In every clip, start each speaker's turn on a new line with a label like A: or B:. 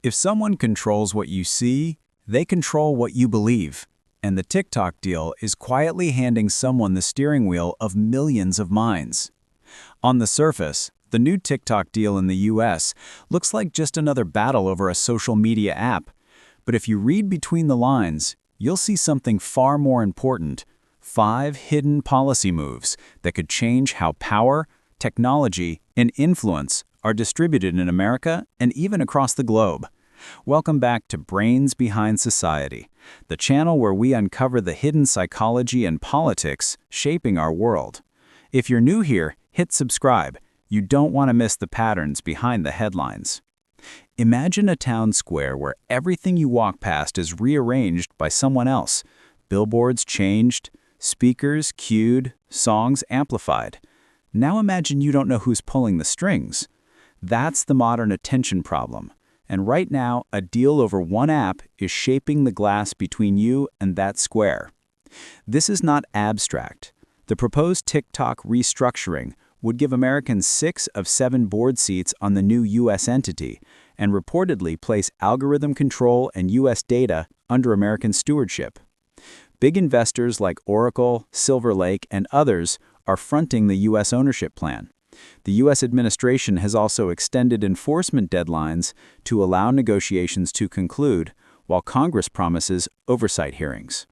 A: If someone controls what you see, they control what you believe. And the TikTok deal is quietly handing someone the steering wheel of millions of minds. On the surface, the new TikTok deal in the US looks like just another battle over a social media app. But if you read between the lines, you'll see something far more important: 5 hidden policy moves that could change how power, technology, and influence are distributed in America and even across the globe. Welcome back to Brains Behind Society, the channel where we uncover the hidden psychology and politics shaping our world. If you're new here, hit subscribe. You don't want to miss the patterns behind the headlines. Imagine a town square where everything you walk past is rearranged by someone else. Billboards changed, speakers cued, songs amplified. Now imagine you don't know who's pulling the strings. That's the modern attention problem. And right now, a deal over one app is shaping the glass between you and that square. This is not abstract. The proposed TikTok restructuring would give Americans 6 of 7 board seats on the new U.S. entity and reportedly place algorithm control and U.S. data under American stewardship. Big investors like Oracle, Silver Lake, and others are fronting the U.S. ownership plan. The U.S. administration has also extended enforcement deadlines to allow negotiations to conclude, while Congress promises oversight hearings.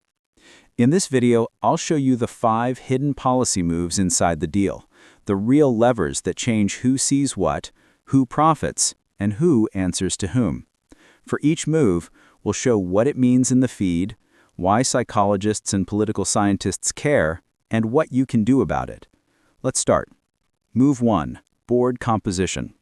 A: In this video, I'll show you the 5 hidden policy moves inside the deal, the real levers that change who sees what, who profits, and who answers to whom. For each move, we'll show what it means in the feed, why psychologists and political scientists care, and what you can do about it. Let's start. Move 1. Board composition.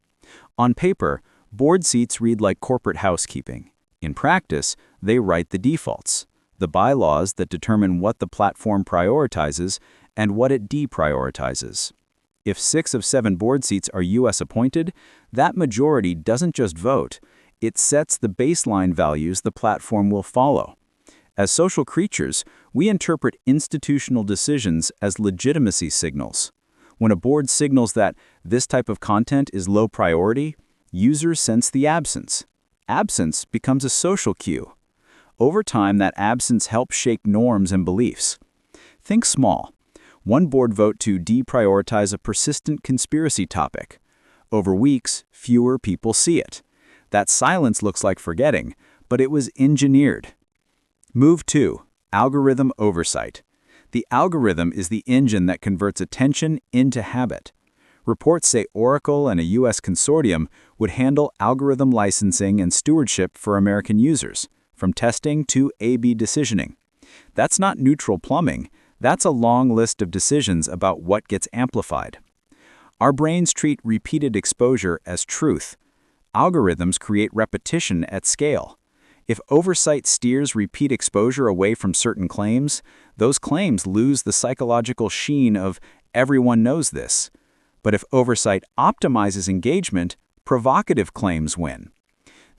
A: On paper, board seats read like corporate housekeeping. In practice, they write the defaults, the bylaws that determine what the platform prioritizes and what it deprioritizes. If 6 of 7 board seats are U.S. appointed, that majority doesn't just vote, it sets the baseline values the platform will follow. As social creatures, we interpret institutional decisions as legitimacy signals. When a board signals that this type of content is low priority, users sense the absence. Absence becomes a social cue. Over time, that absence helps shape norms and beliefs. Think small. One board vote to deprioritize a persistent conspiracy topic. Over weeks, fewer people see it. That silence looks like forgetting, but it was engineered. Move 2. Algorithm oversight. The algorithm is the engine that converts attention into habit. Reports say Oracle and a U.S. consortium would handle algorithm licensing and stewardship for American users, from testing to A/B decisioning. That's not neutral plumbing. That's a long list of decisions about what gets amplified. Our brains treat repeated exposure as truth. Algorithms create repetition at scale. If oversight steers repeat exposure away from certain claims, those claims lose the psychological sheen of "everyone knows this." But if oversight optimizes engagement, provocative claims win.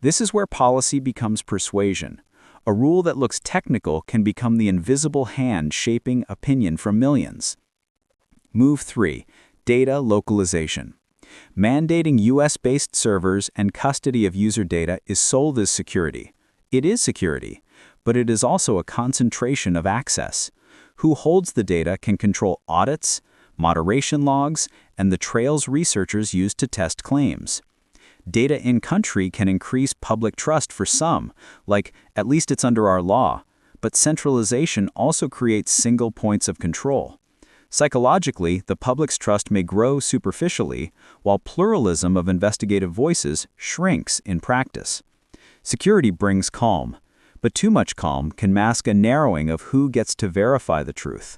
A: This is where policy becomes persuasion. A rule that looks technical can become the invisible hand shaping opinion for millions. Move 3. Data localization. Mandating U.S.-based servers and custody of user data is sold as security. It is security, but it is also a concentration of access. Who holds the data can control audits, moderation logs, and the trails researchers use to test claims. Data in country can increase public trust for some, like "at least it's under our law," but centralization also creates single points of control. Psychologically, the public's trust may grow superficially, while pluralism of investigative voices shrinks in practice. Security brings calm, but too much calm can mask a narrowing of who gets to verify the truth.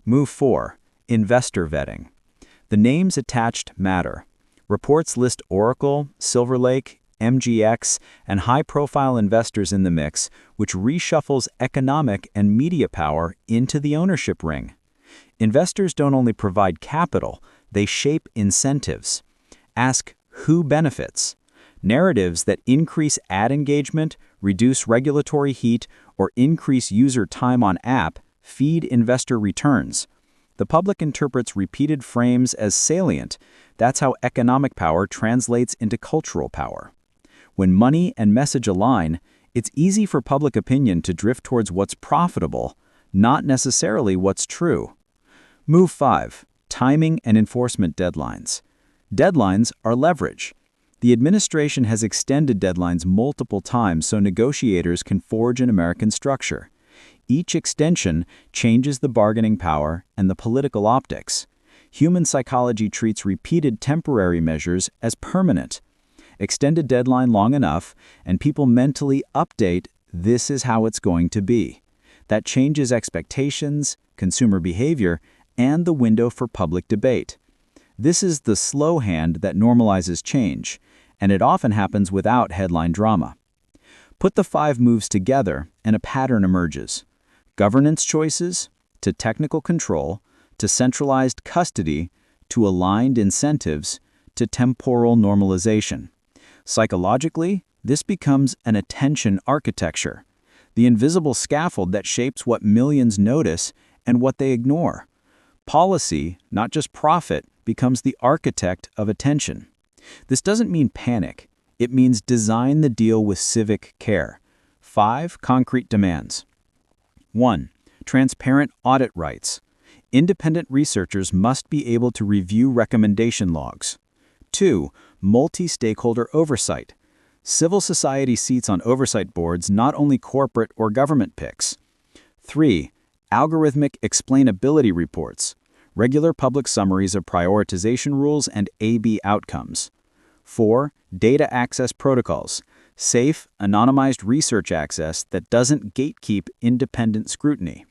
A: Move 4. Investor vetting. The names attached matter. Reports list Oracle, Silver Lake, MGX, and high-profile investors in the mix, which reshuffles economic and media power into the ownership ring. Investors don't only provide capital, they shape incentives. Ask who benefits. Narratives that increase ad engagement, reduce regulatory heat, or increase user time on app feed investor returns. The public interprets repeated frames as salient. That's how economic power translates into cultural power. When money and message align, it's easy for public opinion to drift towards what's profitable, not necessarily what's true. Move 5. Timing and enforcement deadlines. Deadlines are leverage. The administration has extended deadlines multiple times so negotiators can forge an American structure. Each extension changes the bargaining power and the political optics. Human psychology treats repeated temporary measures as permanent. Extend a deadline long enough, and people mentally update, "This is how it's going to be." That changes expectations, consumer behavior, and the window for public debate. This is the slow hand that normalizes change, and it often happens without headline drama. Put the 5 moves together, and a pattern emerges. Governance choices, to technical control, to centralized custody, to aligned incentives, to temporal normalization. Psychologically, this becomes an attention architecture, the invisible scaffold that shapes what millions notice and what they ignore. Policy, not just profit, becomes the architect of attention. This doesn't mean panic. It means design the deal with civic care. 5 concrete demands. 1. Transparent audit rights. Independent researchers must be able to review recommendation logs. 2. Multi-stakeholder oversight. Civil society seats on oversight boards, not only corporate or government picks. 3. Algorithmic explainability reports. Regular public summaries of prioritization rules and A/B outcomes. 4. Data access protocols. Safe, anonymized research access that doesn't gatekeep independent scrutiny.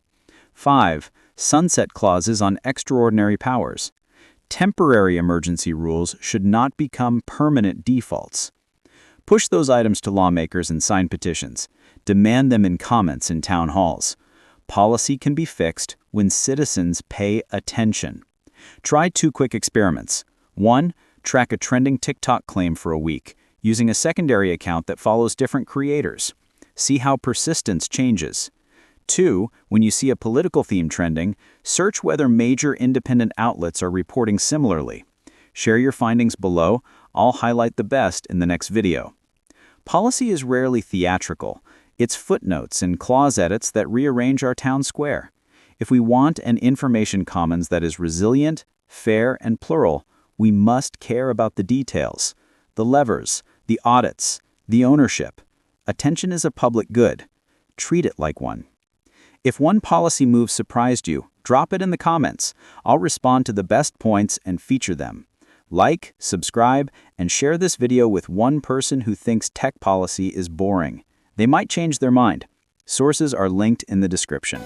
A: 5. Sunset clauses on extraordinary powers. Temporary emergency rules should not become permanent defaults. Push those items to lawmakers and sign petitions. Demand them in comments in town halls. Policy can be fixed when citizens pay attention. Try 2 quick experiments. 1. Track a trending TikTok claim for a week, using a secondary account that follows different creators. See how persistence changes. 2. When you see a political theme trending, search whether major independent outlets are reporting similarly. Share your findings below. I'll highlight the best in the next video. Policy is rarely theatrical. It's footnotes and clause edits that rearrange our town square. If we want an information commons that is resilient, fair, and plural, we must care about the details, the levers, the audits, the ownership. Attention is a public good. Treat it like one. If one policy move surprised you, drop it in the comments. I'll respond to the best points and feature them. Like, subscribe, and share this video with one person who thinks tech policy is boring. They might change their mind. Sources are linked in the description.